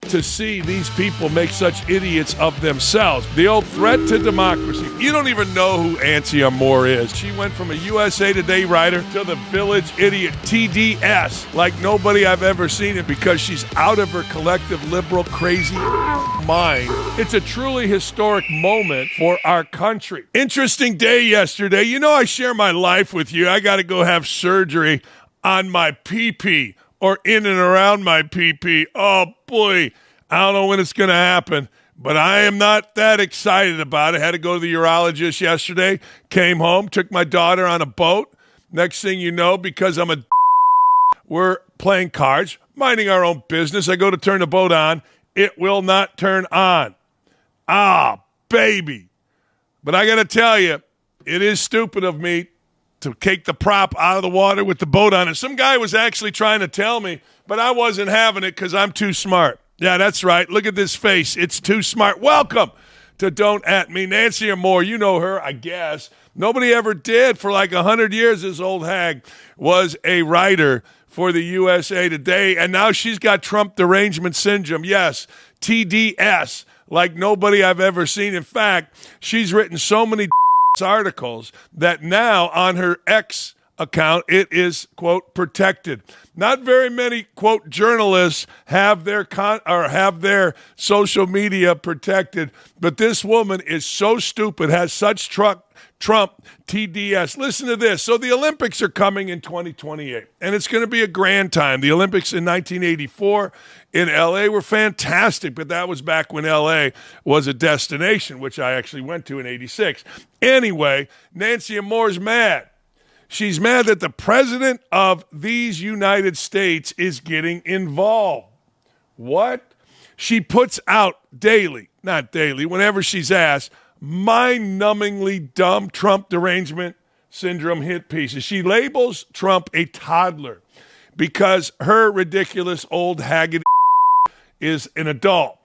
to see these people make such idiots of themselves. The old threat to democracy. You don't even know who Armour is. She went from a USA Today writer to the village idiot TDS like nobody I've ever seen it because she's out of her collective liberal crazy mind. It's a truly historic moment for our country. Interesting day yesterday. You know I share my life with you. I got to go have surgery on my pee-pee or in and around my pee-pee. Oh, boy. I don't know when it's going to happen, but I am not that excited about it. Had to go to the urologist yesterday, came home, took my daughter on a boat. Next thing you know, because I'm a we're playing cards, minding our own business. I go to turn the boat on. It will not turn on. Ah, baby. But I got to tell you, it is stupid of me to take the prop out of the water with the boat on it. Some guy was actually trying to tell me, but I wasn't having it because I'm too smart. Yeah, that's right. Look at this face. It's too smart. Welcome to Don't At Me. Nancy Armour, you know her, I guess. Nobody ever did. For like 100 years, this old hag was a writer for the USA Today, and now she's got Trump derangement syndrome. Yes, TDS, like nobody I've ever seen. In fact, she's written so many articles that now on her X account it is, quote, protected. Not very many, quote, journalists have their have their social media protected, but this woman is so stupid, has such Trump TDS. Listen to this. So the Olympics are coming in 2028, and it's going to be a grand time. The Olympics in 1984 in L.A. were fantastic, but that was back when L.A. was a destination, which I actually went to in 86. Anyway, Nancy Armour's mad. She's mad that the president of these United States is getting involved. What? She puts out daily, not daily, whenever she's asked, mind-numbingly dumb Trump derangement syndrome hit pieces. She labels Trump a toddler because her ridiculous old haggard is an adult.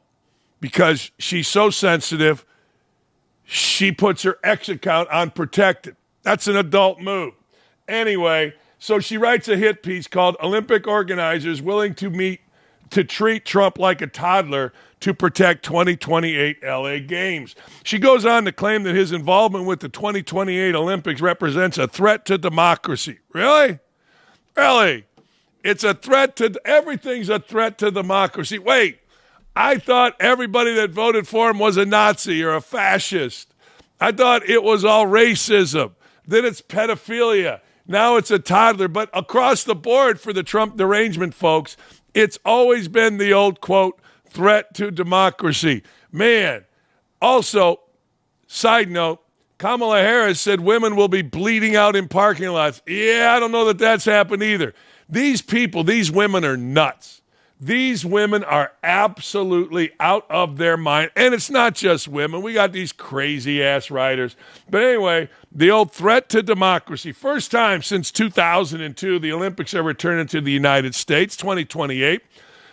Because she's so sensitive, she puts her X account on protected. That's an adult move. Anyway, so she writes a hit piece called Olympic Organizers Willing to Treat Trump Like a Toddler to Protect 2028 LA Games. She goes on to claim that his involvement with the 2028 Olympics represents a threat to democracy. Really? Really? It's a threat to, everything's a threat to democracy. Wait, I thought everybody that voted for him was a Nazi or a fascist. I thought it was all racism. Then it's pedophilia. Now it's a toddler. But across the board for the Trump derangement folks, it's always been the old, quote, threat to democracy. Man, also, side note, Kamala Harris said women will be bleeding out in parking lots. Yeah, I don't know that that's happened either. These people, these women are nuts. These women are absolutely out of their mind. And it's not just women. We got these crazy-ass writers. But anyway, the old threat to democracy. First time since 2002, the Olympics are returning to the United States, 2028.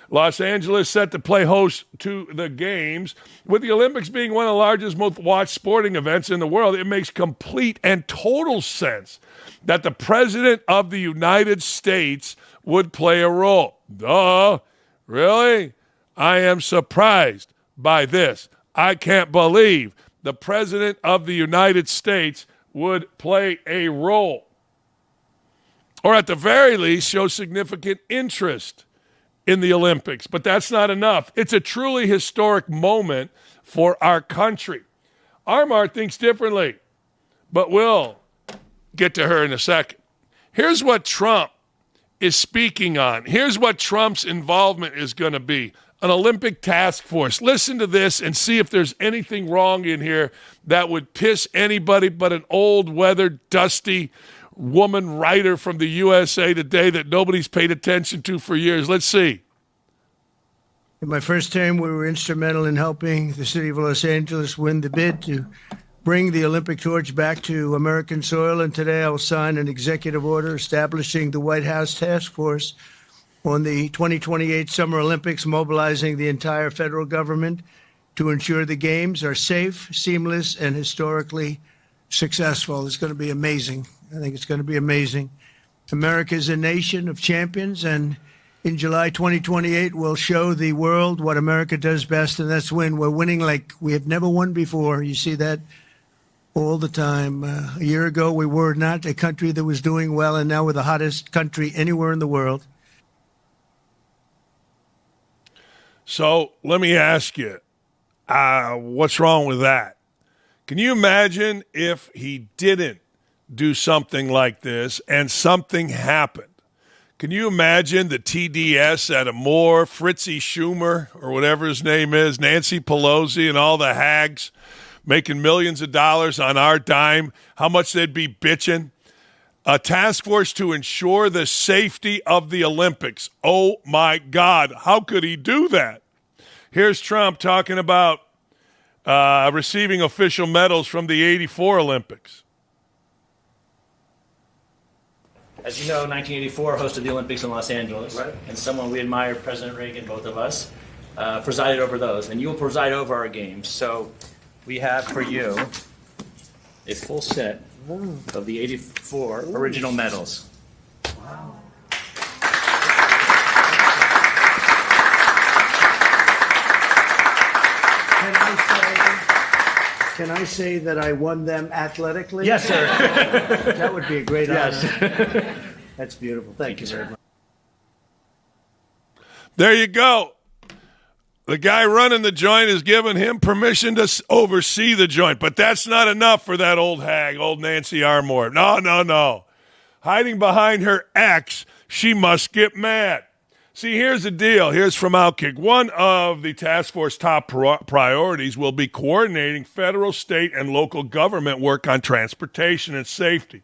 Los Angeles set to play host to the games. With the Olympics being one of the largest, most watched sporting events in the world, it makes complete and total sense that the President of the United States would play a role. Duh. Really? I am surprised by this. I can't believe the President of the United States would play a role. Or at the very least, show significant interest in the Olympics. But that's not enough. It's a truly historic moment for our country. Armour thinks differently, but we'll get to her in a second. Here's what Trump is speaking on. Here's what Trump's involvement is going to be. An Olympic task force. Listen to this and see if there's anything wrong in here that would piss anybody but an old, weathered, dusty woman writer from the USA Today that nobody's paid attention to for years. Let's see. In my first term, we were instrumental in helping the city of Los Angeles win the bid to bring the Olympic torch back to American soil. And today I will sign an executive order establishing the White House task force on the 2028 Summer Olympics, mobilizing the entire federal government to ensure the games are safe, seamless, and historically successful. It's going to be amazing. I think it's going to be amazing. America is a nation of champions, and in July 2028 will show the world what America does best, and that's win. We're winning like we have never won before. You see that all the time. A year ago, we were not a country that was doing well, and now we're the hottest country anywhere in the world. So let me ask you, what's wrong with that? Can you imagine if he didn't do something like this and something happened? Can you imagine the TDS at Armour, Fritzy Schumer, or whatever his name is, Nancy Pelosi, and all the hags making millions of dollars on our dime, how much they'd be bitching? A task force to ensure the safety of the Olympics. Oh, my God. How could he do that? Here's Trump talking about receiving official medals from the '84 Olympics. As you know, 1984 hosted the Olympics in Los Angeles, right. And someone we admire, President Reagan, both of us, presided over those, and you will preside over our games. So we have for you a full set of the '84 original medals. Wow. Can I say that I won them athletically? Yes, sir. That would be a great honor. That's beautiful. Thank you, sir. There you go. The guy running the joint is giving him permission to oversee the joint, but that's not enough for that old hag, old Nancy Armour. No. Hiding behind her ex, she must get mad. See, here's the deal. Here's from OutKick. One of the task force top priorities will be coordinating federal, state, and local government work on transportation and safety.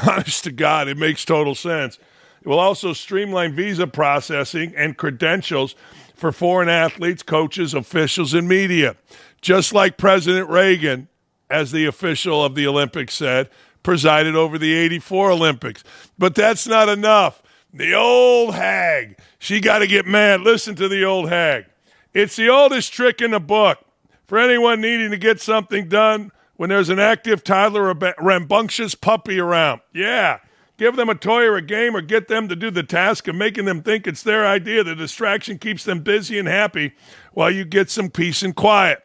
Honest to God, it makes total sense. It will also streamline visa processing and credentials for foreign athletes, coaches, officials, and media. Just like President Reagan, as the official of the Olympics said, presided over the '84 Olympics. But that's not enough. The old hag, she got to get mad. Listen to the old hag. It's the oldest trick in the book. For anyone needing to get something done when there's an active toddler or rambunctious puppy around. Yeah, give them a toy or a game or get them to do the task of making them think it's their idea. The distraction keeps them busy and happy while you get some peace and quiet.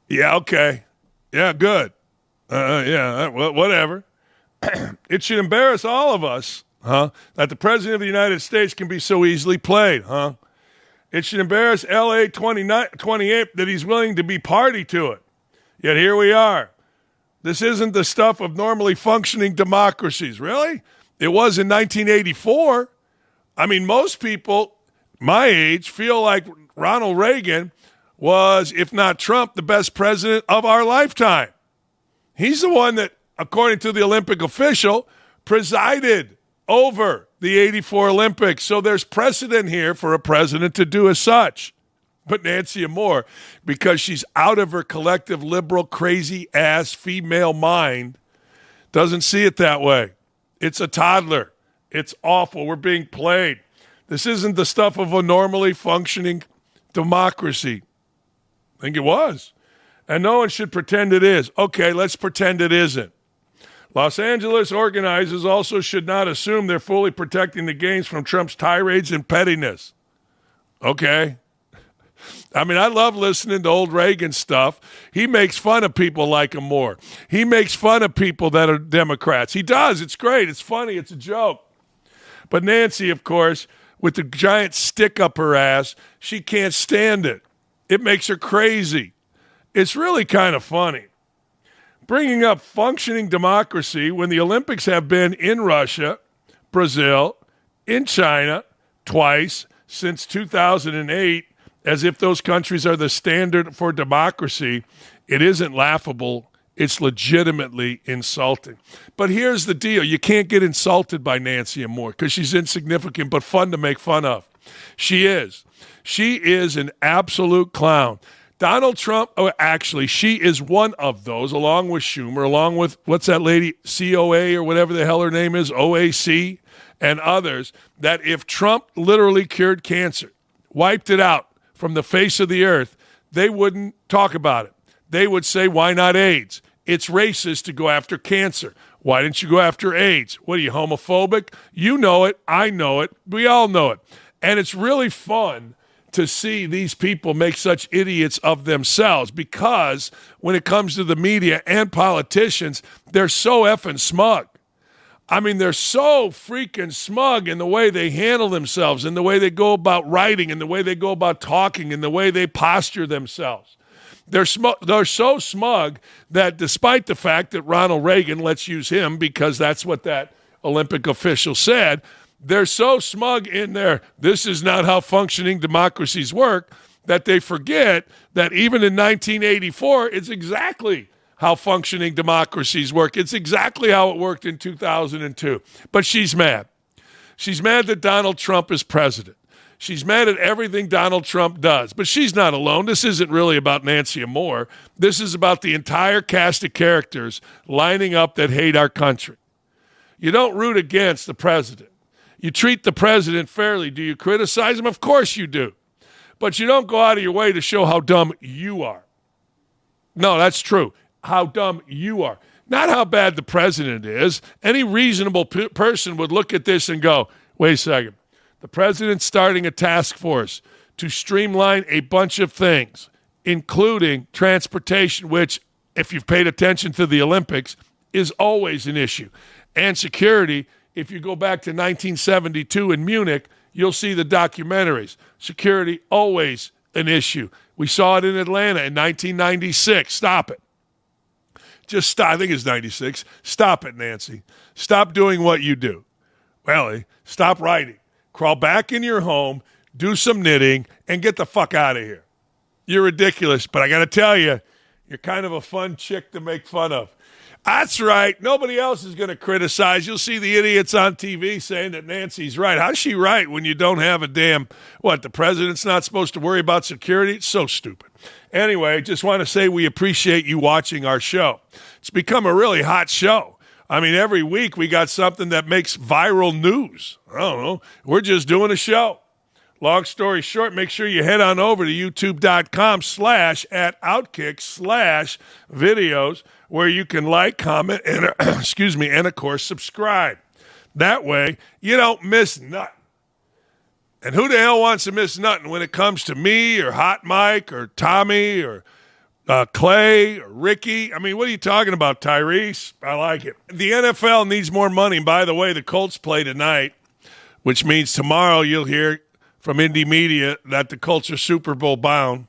Yeah, okay. Yeah, good. Whatever. It should embarrass all of us. That the President of the United States can be so easily played, It should embarrass LA 28 that he's willing to be party to it. Yet here we are. This isn't the stuff of normally functioning democracies. Really? It was in 1984. I mean, most people my age feel like Ronald Reagan was, if not Trump, the best president of our lifetime. He's the one that, according to the Olympic official, presided over the '84 Olympics. So there's precedent here for a president to do as such. But Nancy Armour, because she's out of her collective liberal, crazy-ass female mind, doesn't see it that way. It's a toddler. It's awful. We're being played. This isn't the stuff of a normally functioning democracy. I think it was. And no one should pretend it is. Okay, let's pretend it isn't. Los Angeles organizers also should not assume they're fully protecting the games from Trump's tirades and pettiness. Okay. I mean, I love listening to old Reagan stuff. He makes fun of people like him more. He makes fun of people that are Democrats. He does. It's great. It's funny. It's a joke. But Nancy, of course, with the giant stick up her ass, she can't stand it. It makes her crazy. It's really kind of funny. Bringing up functioning democracy when the Olympics have been in Russia, Brazil, in China twice since 2008, as if those countries are the standard for democracy, it isn't laughable. It's legitimately insulting. But here's the deal. You can't get insulted by Nancy Armour because she's insignificant but fun to make fun of. She is. She is an absolute clown. Donald Trump, actually, she is one of those, along with Schumer, along with, what's that lady, COA or whatever the hell her name is, OAC, and others, that if Trump literally cured cancer, wiped it out from the face of the earth, they wouldn't talk about it. They would say, why not AIDS? it's racist to go after cancer. Why didn't you go after AIDS? What are you, homophobic? You know it. I know it. We all know it. And it's really fun to see these people make such idiots of themselves because when it comes to the media and politicians, they're so effing smug. I mean, they're so freaking smug in the way they handle themselves, in the way they go about writing, in the way they go about talking, in the way they posture themselves. They're so smug that despite the fact that Ronald Reagan, let's use him because that's what that Olympic official said, they're so smug in there, this is not how functioning democracies work, that they forget that even in 1984, it's exactly how functioning democracies work. It's exactly how it worked in 2002. But she's mad. She's mad that Donald Trump is president. She's mad at everything Donald Trump does. But she's not alone. This isn't really about Nancy Armour. This is about the entire cast of characters lining up that hate our country. You don't root against the president. You treat the president fairly. Do you criticize him? Of course you do. But you don't go out of your way to show how dumb you are. No, that's true. How dumb you are. Not how bad the president is. Any reasonable person would look at this and go, wait a second. The president's starting a task force to streamline a bunch of things, including transportation, which, if you've paid attention to the Olympics, is always an issue. And security, if you go back to 1972 in Munich, you'll see the documentaries. Security, always an issue. We saw it in Atlanta in 1996. Stop it. Just stop. I think it's 96. Stop it, Nancy. Stop doing what you do. Well, stop writing. Crawl back in your home, do some knitting, and get the fuck out of here. You're ridiculous, but I got to tell you, you're kind of a fun chick to make fun of. That's right. Nobody else is going to criticize. You'll see the idiots on TV saying that Nancy's right. How's she right when you don't have a damn, the president's not supposed to worry about security? It's so stupid. Anyway, just want to say we appreciate you watching our show. It's become a really hot show. I mean, every week we got something that makes viral news. I don't know. We're just doing a show. Long story short, make sure you head on over to youtube.com/@OutKick/videos where you can like, comment, and, and of course, subscribe. That way, you don't miss nothing. And who the hell wants to miss nothing when it comes to me or Hot Mike or Tommy or Clay or Ricky? I mean, what are you talking about, Tyrese? I like it. The NFL needs more money. And by the way, the Colts play tonight, which means tomorrow you'll hear from Indie Media that the Colts are Super Bowl bound.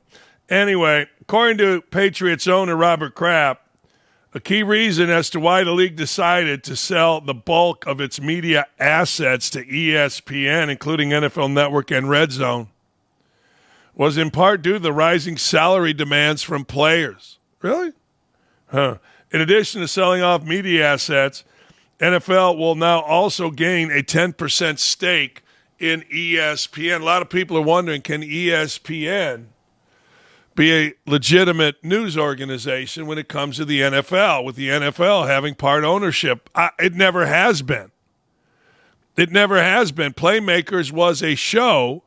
Anyway, according to Patriots owner Robert Kraft, a key reason as to why the league decided to sell the bulk of its media assets to ESPN, including NFL Network and Red Zone, was in part due to the rising salary demands from players. Really? Huh. In addition to selling off media assets, NFL will now also gain a 10% stake in ESPN. A lot of people are wondering, can ESPN be a legitimate news organization when it comes to the NFL, with the NFL having part ownership? It never has been. It never has been. Playmakers was a show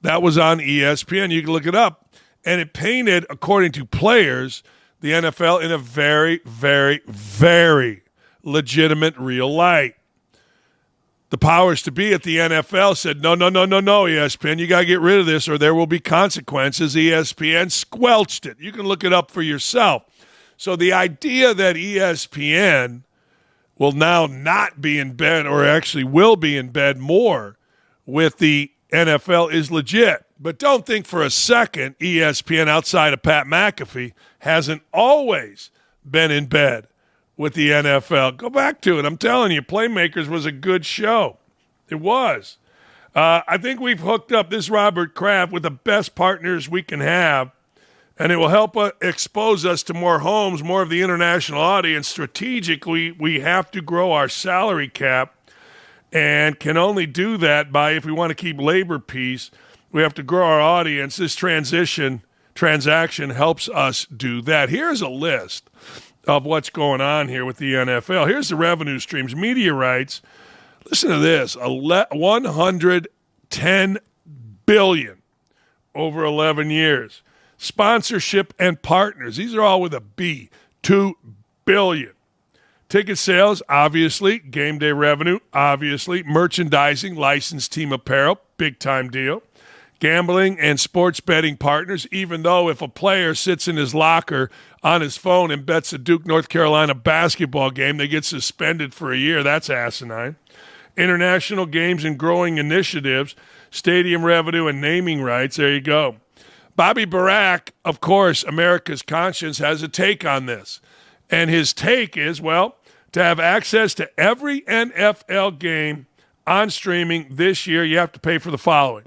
that was on ESPN. You can look it up. And it painted, according to players, the NFL in a very, very, very legitimate, real light. The powers to be at the NFL said, no, ESPN, you got to get rid of this or there will be consequences. ESPN squelched it. You can look it up for yourself. So the idea that ESPN will now not be in bed, or actually will be in bed more with the NFL, is legit. But don't think for a second ESPN, outside of Pat McAfee, hasn't always been in bed with the NFL. Go back to it. I'm telling you, Playmakers was a good show. It was. I think we've hooked up this Robert Kraft with the best partners we can have, and it will help expose us to more homes, more of the international audience. Strategically, we have to grow our salary cap, and can only do that by, if we want to keep labor peace, we have to grow our audience. This transaction helps us do that. Here's a list of what's going on here with the NFL. Here's the revenue streams. Media rights, listen to this, $110 billion over 11 years. Sponsorship and partners, these are all with a B, $2 billion. Ticket sales, obviously. Game day revenue, obviously. Merchandising, licensed team apparel, big-time deal. Gambling and sports betting partners, even though if a player sits in his locker on his phone and bets a Duke, North Carolina basketball game, they get suspended for a year. That's asinine. International games and growing initiatives, stadium revenue and naming rights. There you go. Bobby Barack, of course, America's conscience, has a take on this. And his take is, well, to have access to every NFL game on streaming this year, you have to pay for the following.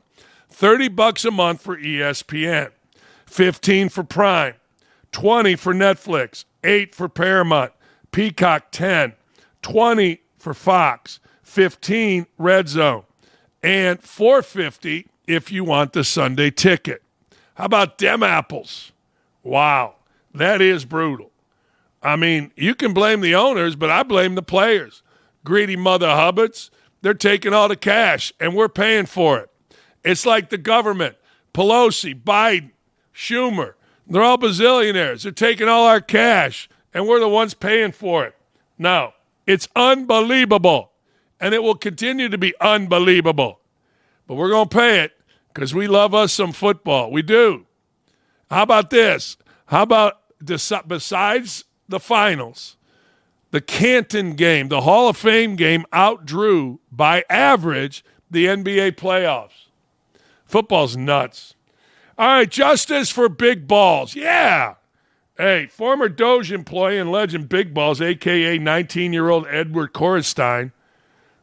$30 a month for ESPN, $15 for Prime, $20 for Netflix, $8 for Paramount, Peacock $10, $20 for Fox, $15 Red Zone, and $4.50 if you want the Sunday ticket. How about dem apples? Wow, that is brutal. I mean, you can blame the owners, but I blame the players. Greedy mother hubbards, they're taking all the cash, and we're paying for it. It's like the government, Pelosi, Biden, Schumer. They're all bazillionaires. They're taking all our cash, and we're the ones paying for it. No, it's unbelievable, and it will continue to be unbelievable. But we're going to pay it because we love us some football. We do. How about this? How about besides the finals, the Canton game, the Hall of Fame game, outdrew by average the NBA playoffs. Football's nuts. All right, justice for big balls. Yeah. Hey, former Doge employee and legend Big Balls, a.k.a. 19-year-old Edward Korestein,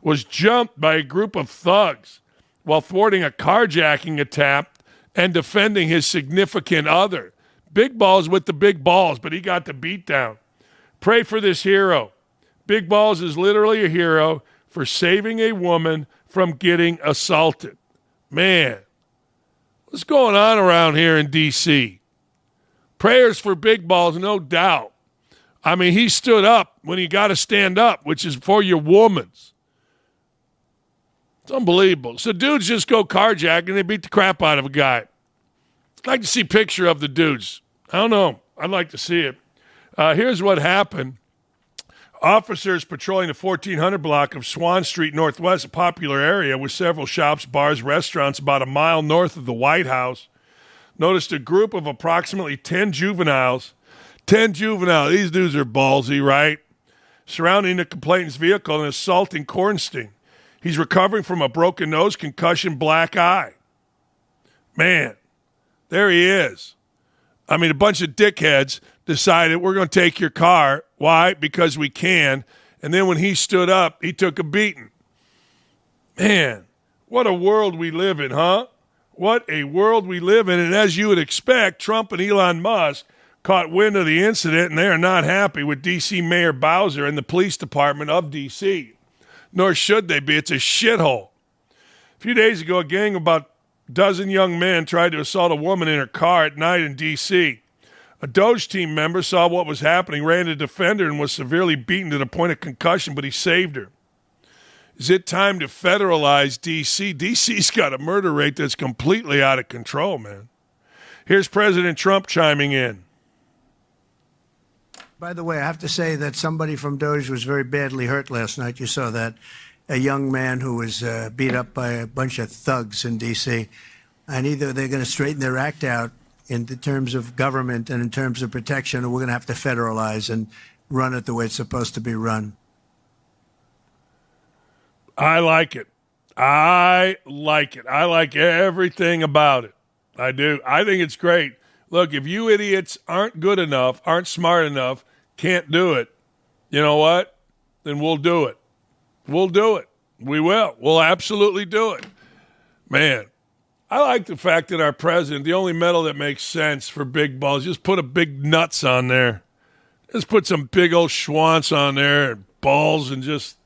was jumped by a group of thugs while thwarting a carjacking attempt and defending his significant other. Big Balls with the big balls, but he got the beat down. Pray for this hero. Big Balls is literally a hero for saving a woman from getting assaulted. Man. What's going on around here in D.C.? Prayers for Big Balls, no doubt. I mean, he stood up when he got to stand up, which is for your womans. It's unbelievable. So dudes just go carjacking and they beat the crap out of a guy. I'd like to see a picture of the dudes. I don't know. I'd like to see it. Here's what happened. Officers patrolling the 1400 block of Swan Street Northwest, a popular area with several shops, bars, restaurants about a mile north of the White House, noticed a group of approximately 10 juveniles. 10 juveniles. These dudes are ballsy, right? Surrounding the complainant's vehicle and assaulting Kornstein. He's recovering from a broken nose, concussion, black eye. Man, there he is. I mean, a bunch of dickheads decided we're going to take your car. Why? Because we can. And then when he stood up, he took a beating. Man, what a world we live in, huh? What a world we live in. And as you would expect, Trump and Elon Musk caught wind of the incident, and they are not happy with D.C. Mayor Bowser and the police department of D.C. Nor should they be. It's a shithole. A few days ago, a gang of about a dozen young men tried to assault a woman in her car at night in D.C. A Doge team member saw what was happening, ran to defend her, and was severely beaten to the point of concussion, but he saved her. Is it time to federalize D.C.? D.C.'s got a murder rate that's completely out of control, man. Here's President Trump chiming in. By the way, I have to say that somebody from Doge was very badly hurt last night. You saw that. A young man who was beat up by a bunch of thugs in D.C. And either they're going to straighten their act out in the terms of government and in terms of protection, or we're going to have to federalize and run it the way it's supposed to be run. I like it. I like it. I like everything about it. I do. I think it's great. Look, if you idiots aren't good enough, aren't smart enough, can't do it, you know what? Then we'll do it. We'll do it. We will. We'll absolutely do it. Man, I like the fact that our president, the only medal that makes sense for big balls, just put a big nuts on there. Just put some big old schwants on there and balls and just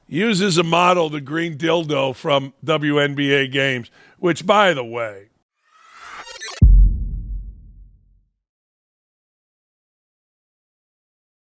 use as a model the green dildo from WNBA games, which, by the way,